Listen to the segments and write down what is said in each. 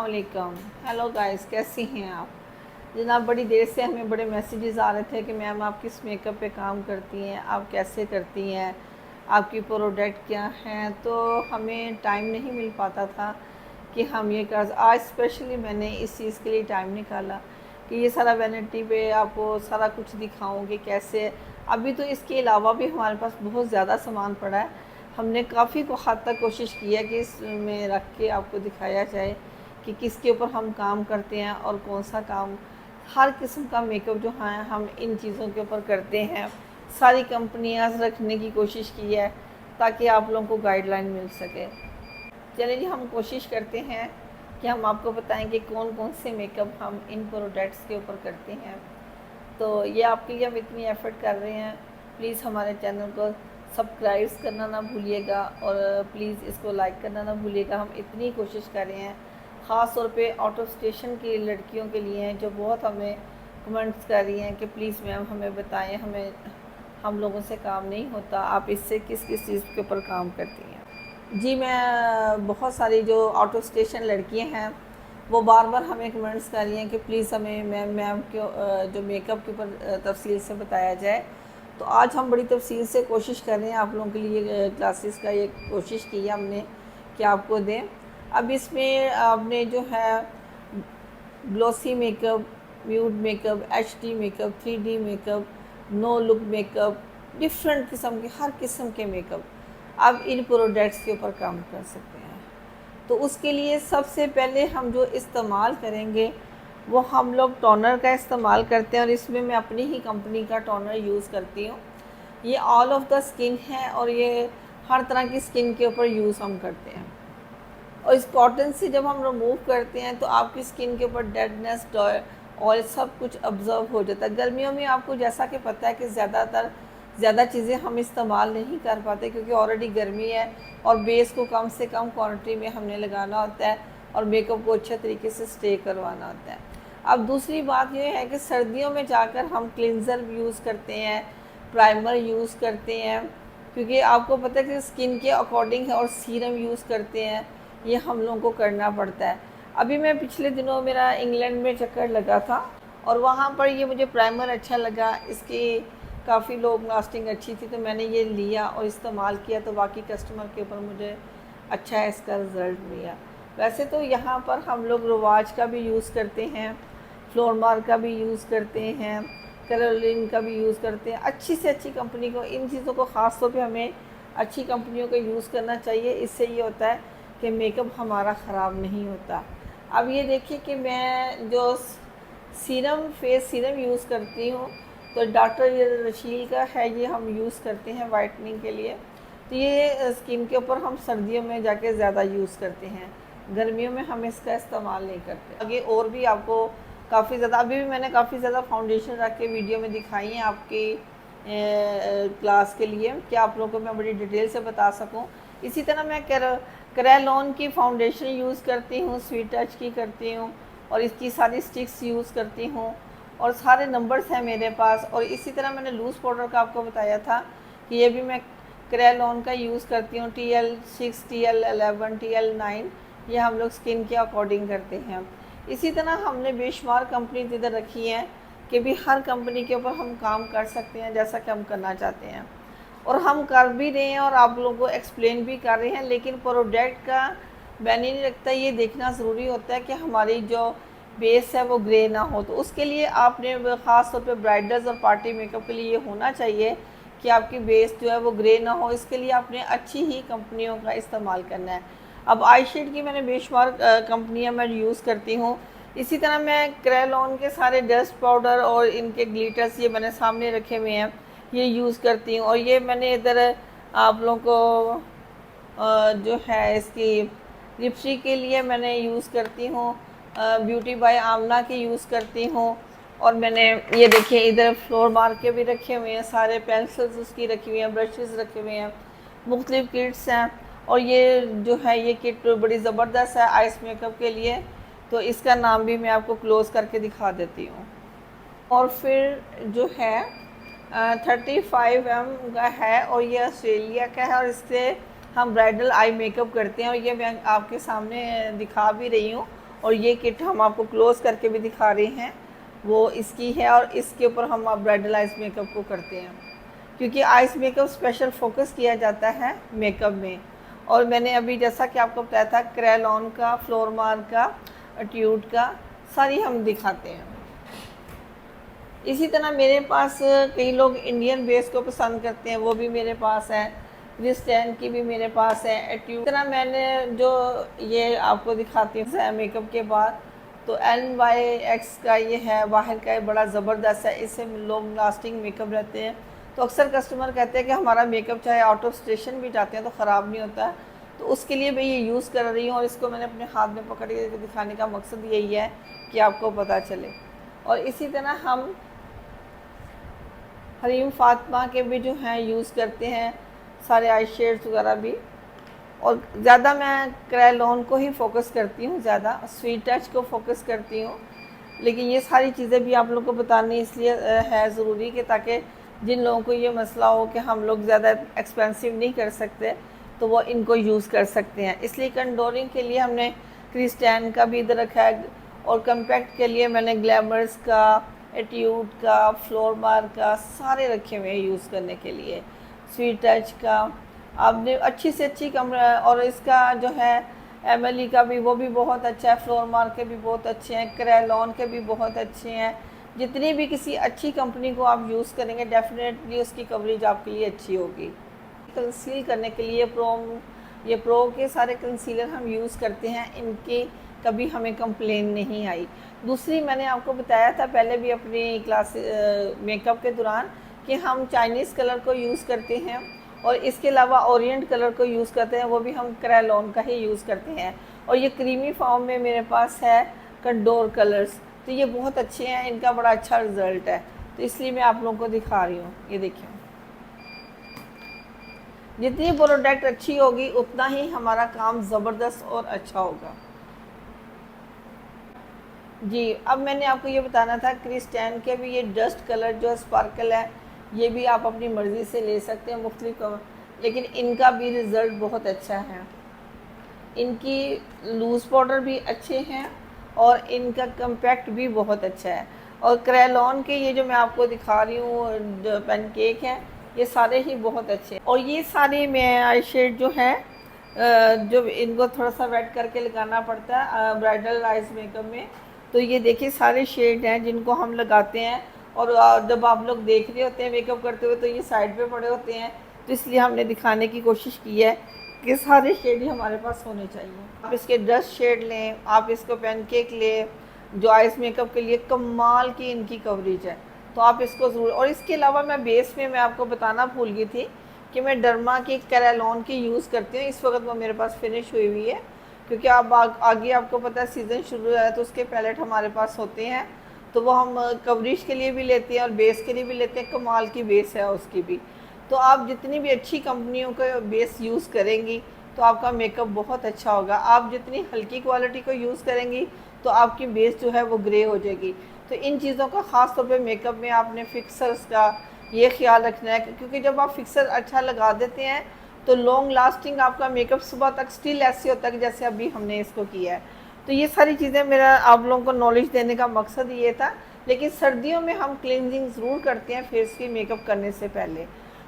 वालेकुम। Hello guys, कैसी हैं आप जनाब? बड़ी देर से हमें बड़े मैसेजेस आ रहे थे कि मैम आप किस मेकअप पे काम करती हैं, आप कैसे करती हैं, आपकी प्रोडक्ट क्या हैं। तो हमें टाइम नहीं मिल पाता था कि हम ये कर। आज स्पेशली मैंने इस चीज़ के लिए टाइम निकाला कि ये सारा वैनिटी पे आपको सारा कुछ दिखाऊं कि कैसे। अभी तो इसके अलावा भी हमारे पास बहुत ज़्यादा सामान पड़ा है। हमने काफ़ी को हद तक कोशिश की है कि इसमें रख के आपको दिखाया जाए कि किसके ऊपर हम काम करते हैं और कौन सा काम। हर किस्म का मेकअप जो है हम इन चीज़ों के ऊपर करते हैं। सारी कंपनियां रखने की कोशिश की है ताकि आप लोगों को गाइडलाइन मिल सके। चलिए जी, हम कोशिश करते हैं कि हम आपको बताएं कि कौन कौन से मेकअप हम इन प्रोडक्ट्स के ऊपर करते हैं। तो ये आपके लिए हम इतनी एफ़र्ट कर रहे हैं। प्लीज़ हमारे चैनल को सब्सक्राइब करना ना भूलिएगा और प्लीज़ इसको लाइक करना ना भूलिएगा। हम इतनी कोशिश कर रहे हैं, ख़ास तौर पे आउट ऑफ स्टेशन की लड़कियों के लिए हैं जो बहुत हमें कमेंट्स कर रही हैं कि प्लीज़ मैम हमें बताएं, हमें हम लोगों से काम नहीं होता, आप इससे किस किस चीज़ के ऊपर काम करती हैं। जी, मैं बहुत सारी जो आउट ऑफ स्टेशन लड़कियां हैं वो बार बार हमें कमेंट्स कर रही हैं कि प्लीज़ हमें मैम को जो मेकअप के ऊपर तफसील से बताया जाए। तो आज हम बड़ी तफसील से कोशिश कर रहे हैं आप लोगों के लिए क्लासेस का ये कोशिश की है हमने कि आपको दें। अब इसमें आपने जो है glossy makeup, matte makeup, HD makeup, 3D makeup, no look makeup, different किस्म के हर किस्म के मेकअप आप इन प्रोडक्ट्स के ऊपर काम कर सकते हैं। तो उसके लिए सबसे पहले हम जो इस्तेमाल करेंगे वो हम लोग टोनर का इस्तेमाल करते हैं और इसमें मैं अपनी ही कंपनी का टोनर यूज़ करती हूँ। ये ऑल ऑफ द स्किन है और ये हर तरह की स्किन के ऊपर यूज़ हम करते हैं। और इस कॉटन से जब हम रिमूव करते हैं तो आपकी स्किन के ऊपर डेडनेस, ऑयल सब कुछ ऑब्ज़र्व हो जाता है। गर्मियों में आपको जैसा कि पता है कि ज़्यादा चीज़ें हम इस्तेमाल नहीं कर पाते क्योंकि ऑलरेडी गर्मी है और बेस को कम से कम क्वांटिटी में हमने लगाना होता है और मेकअप को अच्छे तरीके से स्टे करवाना होता है। अब दूसरी बात यह है कि सर्दियों में जाकर हम क्लिनज़र यूज़ करते हैं, प्राइमर यूज़ करते हैं, क्योंकि आपको पता है कि स्किन के अकॉर्डिंग है, और सीरम यूज़ करते हैं। ये हम लोगों को करना पड़ता है। अभी मैं पिछले दिनों मेरा इंग्लैंड में चक्कर लगा था और वहाँ पर ये मुझे प्राइमर अच्छा लगा, इसकी काफ़ी लॉन्ग लास्टिंग अच्छी थी, तो मैंने ये लिया और इस्तेमाल किया तो बाकी कस्टमर के ऊपर मुझे अच्छा इसका रिज़ल्ट मिला। वैसे तो यहाँ पर हम लोग रिवाज का भी यूज़ करते हैं, फ्लोरमार का भी यूज़ करते हैं, कैरोलिन का भी यूज़ करते हैं। अच्छी से अच्छी कंपनी को, इन चीज़ों को ख़ास तौर पे हमें अच्छी कंपनियों का यूज़ करना चाहिए। इससे ये होता है कि मेकअप हमारा ख़राब नहीं होता। अब ये देखिए कि मैं जो फेस सीरम यूज़ करती हूँ तो डॉक्टर रशील का है, ये हम यूज़ करते हैं वाइटनिंग के लिए। तो ये स्किन के ऊपर हम सर्दियों में जाके ज़्यादा यूज़ करते हैं, गर्मियों में हम इसका इस्तेमाल नहीं करते। आगे और भी आपको काफ़ी ज़्यादा, अभी भी मैंने काफ़ी ज़्यादा फाउंडेशन रख के वीडियो में दिखाई है आपकी क्लास के लिए कि आप लोगों को मैं बड़ी डिटेल से बता सकूं। इसी तरह मैं कैरेलॉन की फाउंडेशन यूज़ करती हूँ, स्वीट टच की करती हूँ और इसकी सारी स्टिक्स यूज़ करती हूँ और सारे नंबर्स हैं मेरे पास। और इसी तरह मैंने लूज़ पाउडर का आपको बताया था कि ये भी मैं कैरेलॉन का यूज़ करती हूँ, TL6, TL11, TL9, ये हम लोग स्किन के अकॉर्डिंग करते हैं। इसी तरह हमने बेशुमार कंपनी इधर रखी हैं कि भी हर कंपनी के ऊपर हम काम कर सकते हैं जैसा कि हम करना चाहते हैं, और हम कर भी रहे हैं और आप लोगों को एक्सप्लेन भी कर रहे हैं। लेकिन प्रोडक्ट का बैन ही नहीं रखता, ये देखना ज़रूरी होता है कि हमारी जो बेस है वो ग्रे ना हो। तो उसके लिए आपने ख़ास तौर पे ब्राइडल्स और पार्टी मेकअप के लिए ये होना चाहिए कि आपकी बेस जो है वो ग्रे ना हो। इसके लिए आपने अच्छी ही कंपनियों का इस्तेमाल करना है। अब आई शेड की मैंने बेशुमार कंपनियाँ मैं यूज़ करती हूँ। इसी तरह मैं कैरेलॉन के सारे डस्ट पाउडर और इनके ग्लिटर्स ये मैंने सामने रखे हुए हैं, ये यूज़ करती हूँ। और ये मैंने इधर आप लोगों को जो है इसकी लिपस्टिक के लिए मैंने यूज़ करती हूँ ब्यूटी बाय आमना की यूज़ करती हूँ। और मैंने ये देखिए इधर फ्लोर मार के भी रखे हुए हैं, सारे पेंसिल्स उसकी रखी हुई हैं, ब्रशेज़ रखे हुए हैं, मुख्तलिफ़ किट्स हैं। और ये जो है ये किट बड़ी ज़बरदस्त है आइस मेकअप के लिए, तो इसका नाम भी मैं आपको क्लोज़ करके दिखा देती हूँ। और फिर जो है 35 का है और ये ऑस्ट्रेलिया का है और इससे हम ब्राइडल आई मेकअप करते हैं और ये मैं आपके सामने दिखा भी रही हूँ। और ये किट हम आपको क्लोज करके भी दिखा रहे हैं, वो इसकी है। और इसके ऊपर हम आप ब्राइडल आइज मेकअप को करते हैं, क्योंकि आइज मेकअप स्पेशल फोकस किया जाता है मेकअप में। और मैंने अभी जैसा कि आपको बताया था, क्रेलॉन का, फ्लोरमार का, ट्यूड का, सारी हम दिखाते हैं। इसी तरह मेरे पास कई लोग इंडियन बेस को पसंद करते हैं, वो भी मेरे पास है। क्रिस्टैन की भी मेरे पास है। एट्यूड तरह मैंने जो ये आपको दिखाती हूँ मेकअप के बाद, तो NYX का ये है, बाहर का, बड़ा ज़बरदस्त है। इससे लॉन्ग लास्टिंग मेकअप रहते हैं। तो अक्सर कस्टमर कहते हैं कि हमारा मेकअप चाहे आउट ऑफ स्टेशन भी जाते हैं तो ख़राब नहीं होता है। तो उसके लिए मैं ये यूज़ कर रही हूँ, और इसको मैंने अपने हाथ में पकड़ के दिखाने का मकसद यही है कि आपको पता चले। और इसी तरह हम हरीम फातिमा के भी जो हैं यूज़ करते हैं, सारे आई शेड्स वगैरह भी। और ज़्यादा मैं क्रेलॉन को ही फोकस करती हूँ, ज़्यादा स्वीट टच को फोकस करती हूँ। लेकिन ये सारी चीज़ें भी आप लोगों को बतानी इसलिए है ज़रूरी कि ताकि जिन लोगों को ये मसला हो कि हम लोग ज़्यादा एक्सपेंसिव नहीं कर सकते, तो वो इनको यूज़ कर सकते हैं। इसलिए कंडोरिंग के लिए हमने क्रिस्टैन का भी इधर रखा है, और कम्पैक्ट के लिए मैंने ग्लैमर्स का, एट्यूड का, फ्लोरमार का, सारे रखे हुए हैं यूज़ करने के लिए। स्वीट टच का आपने अच्छी से अच्छी और इसका जो है MLE का भी, वो भी बहुत अच्छा है। फ्लोरमार के भी बहुत अच्छे हैं, क्रेलॉन के भी बहुत अच्छे हैं। जितनी भी किसी अच्छी कंपनी को आप यूज़ करेंगे, डेफिनेटली उसकी कवरेज आपके लिए अच्छी होगी। कंसील करने के लिए ये प्रो के सारे कंसीलर हम यूज़ करते हैं, इनकी कभी हमें कंप्लेन नहीं आई। दूसरी, मैंने आपको बताया था पहले भी अपनी क्लास मेकअप के दौरान कि हम चाइनीज़ कलर को यूज़ करते हैं, और इसके अलावा ओरिएंट कलर को यूज़ करते हैं, वो भी हम क्रेलॉन का ही यूज़ करते हैं। और ये क्रीमी फॉर्म में मेरे पास है कंडोर कलर्स, तो ये बहुत अच्छे हैं, इनका बड़ा अच्छा रिज़ल्ट है, तो इसलिए मैं आप लोगों को दिखा रही हूँ। ये देखिए, जितनी प्रोडक्ट अच्छी होगी उतना ही हमारा काम ज़बरदस्त और अच्छा होगा। जी, अब मैंने आपको ये बताना था, क्रिस्टैन के भी ये डस्ट कलर जो स्पार्कल है, ये भी आप अपनी मर्ज़ी से ले सकते हैं मुख्तलिफ, लेकिन इनका भी रिज़ल्ट बहुत अच्छा है। इनकी लूज़ पाउडर भी अच्छे हैं, और इनका कम्पैक्ट भी बहुत अच्छा है। और क्रेलॉन के ये जो मैं आपको दिखा रही हूँ पैनकेक हैं, ये सारे ही बहुत अच्छे हैं। और ये सारे मैं आई शेड जो है, जो इनको थोड़ा सा वेट करके लगाना पड़ता है ब्राइडल आइज मेकअप में, तो ये देखिए सारे शेड हैं जिनको हम लगाते हैं। और जब आप लोग देख रहे होते हैं मेकअप करते हुए, तो ये साइड पे पड़े होते हैं, तो इसलिए हमने दिखाने की कोशिश की है कि सारे शेड ही हमारे पास होने चाहिए। आप इसके डस्ट शेड लें, आप इसको पैनकेक लें, जो आइस मेकअप के लिए कमाल की इनकी कवरेज है, तो आप इसको ज़रूर। और इसके अलावा मैं बेस में मैं आपको बताना भूल गई थी कि मैं डर्मा की क्रेलॉन की यूज़ करती हूँ। इस वक्त वो मेरे पास फिनिश हुई हुई है, क्योंकि अब आगे आपको पता है सीज़न शुरू है, तो उसके पैलेट हमारे पास होते हैं, तो वो हम कवरेज के लिए भी लेते हैं और बेस के लिए भी लेते हैं। कमाल की बेस है उसकी भी। तो आप जितनी भी अच्छी कंपनियों का बेस यूज़ करेंगी तो आपका मेकअप बहुत अच्छा होगा। आप जितनी हल्की क्वालिटी को यूज़ करेंगी तो आपकी बेस जो है वो ग्रे हो जाएगी। तो इन चीज़ों का ख़ास तौर पे मेकअप में आपने फिक्सर्स का ये ख्याल रखना है, क्योंकि जब आप फिक्सर अच्छा लगा देते हैं तो लॉन्ग लास्टिंग आपका मेकअप सुबह तक स्टिल ऐसे होता है जैसे अभी हमने इसको किया है। तो ये सारी चीज़ें मेरा आप लोगों को नॉलेज देने का मकसद ये था। लेकिन सर्दियों में हम क्लिनजिंग ज़रूर करते हैं फेस की मेकअप करने से पहले,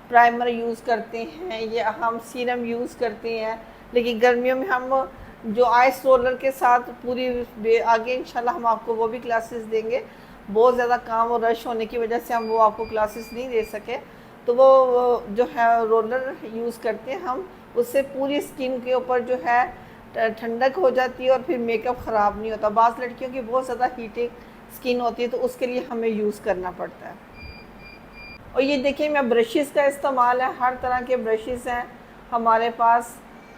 प्राइमर यूज़ करते हैं या हम सीरम यूज़ करते हैं। लेकिन गर्मियों में हम जो आइस रोलर के साथ पूरी आगे इंशाल्लाह हम आपको वो भी क्लासेस देंगे। बहुत ज़्यादा काम और रश होने की वजह से हम वो आपको क्लासेस नहीं दे सके, तो वो जो है रोलर यूज़ करते हैं हम, उससे पूरी स्किन के ऊपर जो है ठंडक हो जाती है और फिर मेकअप ख़राब नहीं होता। बाज़ लड़कियों की बहुत ज़्यादा हीटिंग स्किन होती है, तो उसके लिए हमें यूज़ करना पड़ता है। और ये देखिए, मैं ब्रशेज़ का इस्तेमाल है, हर तरह के ब्रशेज़ हैं हमारे पास,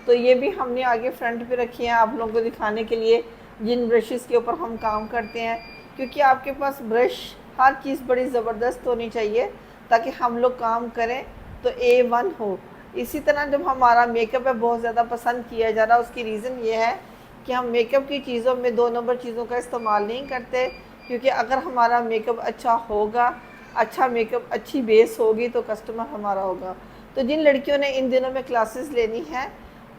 तो ये भी हमने आगे फ्रंट पे रखी हैं आप लोगों को दिखाने के लिए जिन ब्रशेज़ के ऊपर हम काम करते हैं। क्योंकि आपके पास ब्रश हर चीज़ बड़ी ज़बरदस्त होनी चाहिए ताकि हम लोग काम करें तो A1 हो। इसी तरह जब हमारा मेकअप है बहुत ज़्यादा पसंद किया जा रहा है, उसकी रीज़न ये है कि हम मेकअप की चीज़ों में 2 नंबर चीज़ों का इस्तेमाल नहीं करते। क्योंकि अगर हमारा मेकअप अच्छा होगा, अच्छा मेकअप, अच्छी बेस होगी, तो कस्टमर हमारा होगा। तो जिन लड़कियों ने इन दिनों में क्लासेस लेनी है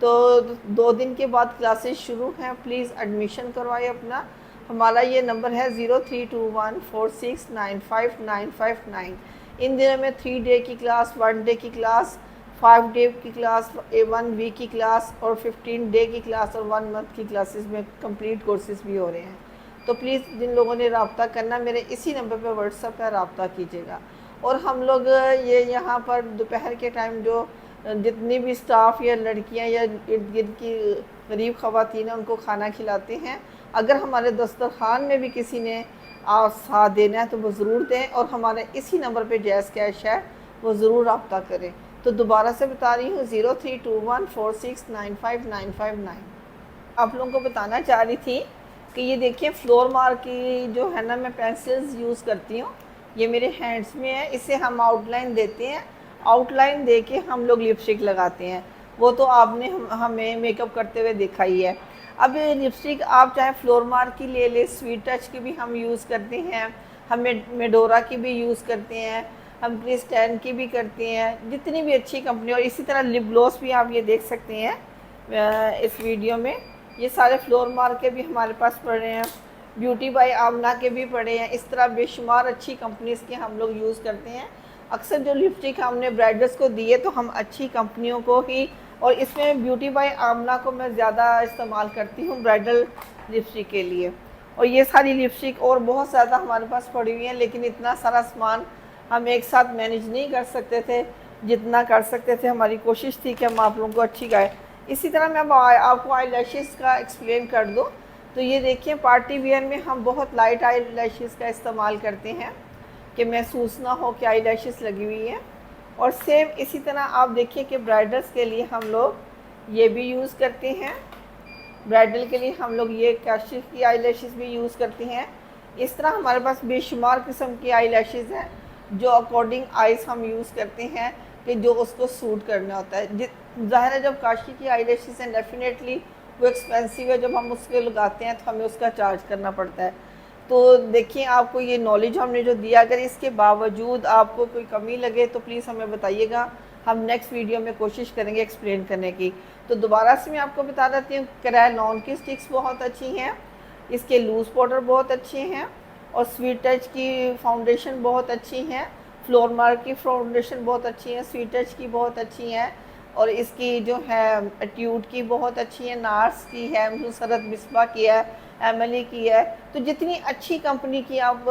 तो 2 दिन के बाद क्लासेस शुरू हैं, प्लीज़ एडमिशन करवाएं अपना। हमारा ये नंबर है 0321469595 इन दिनों में 3 डे की क्लास, 1 डे की क्लास, 5 डे की क्लास, 1 वीक की क्लास और 15 डे की क्लास और 1 मंथ की क्लासेस में कंप्लीट कोर्सेज भी हो रहे हैं। तो प्लीज़ जिन लोगों ने रब्ता करना, मेरे इसी नंबर पर व्हाट्सएप पर रब्ता कीजिएगा। और हम लोग ये यहाँ पर दोपहर के टाइम जो जितनी भी स्टाफ या लड़कियाँ या इर्द गिर्द की गरीब ख़वातीन हैं उनको खाना खिलाते हैं। अगर हमारे दस्तरखान में भी किसी ने साथ देना है तो वो ज़रूर दें, और हमारे इसी नंबर पे जैज़ कैश है, वो ज़रूर रब्ता करें। तो दोबारा से बता रही हूँ 0321469595। आप लोगों को बताना चाह रही थी कि ये देखिए फ्लोर मार्क की जो है ना, मैं पेंसिल्स यूज़ करती हूँ, ये मेरे हैंड्स में है। इसे हम आउटलाइन देते हैं, आउटलाइन दे के हम लोग लिपस्टिक लगाते हैं। वो तो आपने हमें मेकअप करते हुए देखा ही है। अब लिपस्टिक आप चाहे फ्लोर मार्क की ले ले, स्वीट टच की भी हम यूज़ करते हैं, हम मेडोरा की भी यूज़ करते हैं, हम क्रिस्टैन की भी करते हैं, जितनी भी अच्छी कंपनी। और इसी तरह लिप ग्लॉस भी आप ये देख सकते हैं इस वीडियो में, ये सारे फ्लोर मार्क के भी हमारे पास पड़े हैं, ब्यूटी बाय आमना के भी पड़े हैं। इस तरह बेशुमार अच्छी कंपनीज़ के हम लोग यूज़ करते हैं। अक्सर जो लिपस्टिक हमने ब्राइडल्स को दी है तो हम अच्छी कंपनियों को ही, और इसमें ब्यूटी बाय आमना को मैं ज़्यादा इस्तेमाल करती हूँ ब्राइडल लिपस्टिक के लिए। और ये सारी लिपस्टिक और बहुत ज़्यादा हमारे पास पड़ी हुई हैं, लेकिन इतना सारा सामान हम एक साथ मैनेज नहीं कर सकते थे। जितना कर सकते थे हमारी कोशिश थी कि हम आप लोगों को अच्छी गाए। इसी तरह मैं अब आपको आई लैशेज़ का एक्सप्लेन कर दूँ तो ये देखिए, पार्टी वियर में हम बहुत लाइट आई लैशेज़ का इस्तेमाल करते हैं कि महसूस ना हो कि आई लैशेज़ लगी हुई है। और सेम इसी तरह आप देखिए कि ब्राइडल्स के लिए हम लोग ये भी यूज़ करते हैं, ब्राइडल के लिए हम लोग ये काशिफ की आई लैशेज़ भी यूज़ करते हैं। इस तरह हमारे पास बेशुमार किस्म की आई लैशेज़ हैं जो अकॉर्डिंग आइज़ हम यूज़ करते हैं कि जो उसको सूट करना होता है। ज़ाहिर है जब काशी की आई लैशेज़ हैं डेफिनेटली वो एक्सपेंसिव है, जब हम उसके लगाते हैं तो हमें उसका चार्ज करना पड़ता है। तो देखिए, आपको ये नॉलेज हमने जो दिया, अगर इसके बावजूद आपको कोई कमी लगे तो प्लीज़ हमें बताइएगा, हम नेक्स्ट वीडियो में कोशिश करेंगे एक्सप्लेन करने की। तो दोबारा से मैं आपको बता देती हूँ, क्रेयॉन की स्टिक्स बहुत अच्छी हैं, इसके लूज़ पाउडर बहुत अच्छे हैं, और स्वीट टच की फाउंडेशन बहुत अच्छी हैं, फ्लोर मार्क की फाउंडेशन बहुत अच्छी है, स्वीट टच की बहुत अच्छी हैं, और इसकी जो है ट्यूट की बहुत अच्छी है, नार्स की है, मुसरत मिसबा की है, एमएलई की है। तो जितनी अच्छी कंपनी की आप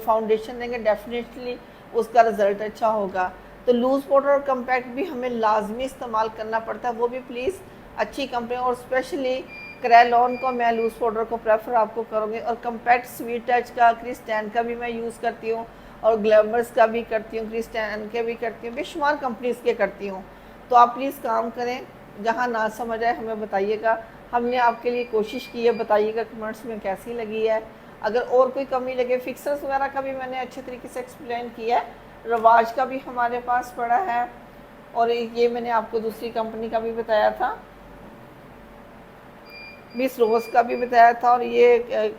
फाउंडेशन देंगे डेफिनेटली उसका रिज़ल्ट अच्छा होगा। तो लूज़ पाउडर और कम्पैक्ट भी हमें लाजमी इस्तेमाल करना पड़ता है, वो भी प्लीज़ अच्छी कंपनी, और स्पेशली क्रेयॉन को मैं लूज़ पाउडर को प्रेफर आपको करूँगी, और कम्पैक्ट स्वीट टच का, क्रिस्टैन का भी मैं यूज़ करती हूँ, और ग्लैमर्स का भी करती हूँ, क्रिस्टैन के भी करती हूँ, बेशुमार कंपनीज़ के करती हूँ। तो आप प्लीज़ काम करें, जहाँ ना समझ आए हमें बताइएगा, हमने आपके लिए कोशिश की है, बताइएगा कमेंट्स में कैसी लगी है। अगर और कोई कमी लगे, फिक्सर्स वगैरह का भी मैंने अच्छे तरीके से एक्सप्लेन किया है, रवाज का भी हमारे पास पड़ा है, और ये मैंने आपको दूसरी कंपनी का भी बताया था, मिस रोज़ का भी बताया था, और ये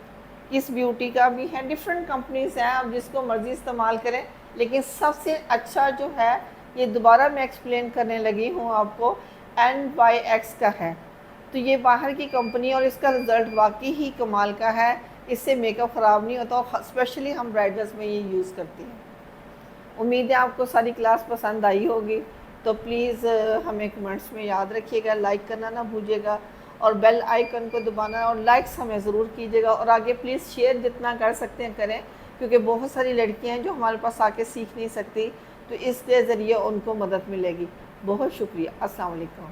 इस ब्यूटी का भी है। डिफरेंट कंपनीज़ हैं, आप जिसको मर्ज़ी इस्तेमाल करें, लेकिन सबसे अच्छा जो है ये दोबारा मैं एक्सप्लेन करने लगी हूँ आपको, NYX का है। तो ये बाहर की कंपनी, और इसका रिज़ल्ट वाकई ही कमाल का है, इससे मेकअप ख़राब नहीं होता, और स्पेशली हम ब्राइडल्स में ये यूज़ करती हैं। उम्मीद है आपको सारी क्लास पसंद आई होगी, तो प्लीज़ हमें कमेंट्स में याद रखिएगा, लाइक करना ना भूलिएगा, और बेल आइकन को दबाना, और लाइक्स हमें ज़रूर कीजिएगा, और आगे प्लीज़ शेयर जितना कर सकते हैं करें, क्योंकि बहुत सारी लड़कियां हैं जो हमारे पास आके सीख नहीं सकती, तो इसके ज़रिए उनको मदद मिलेगी। बहुत शुक्रिया। अस्सलाम वालेकुम।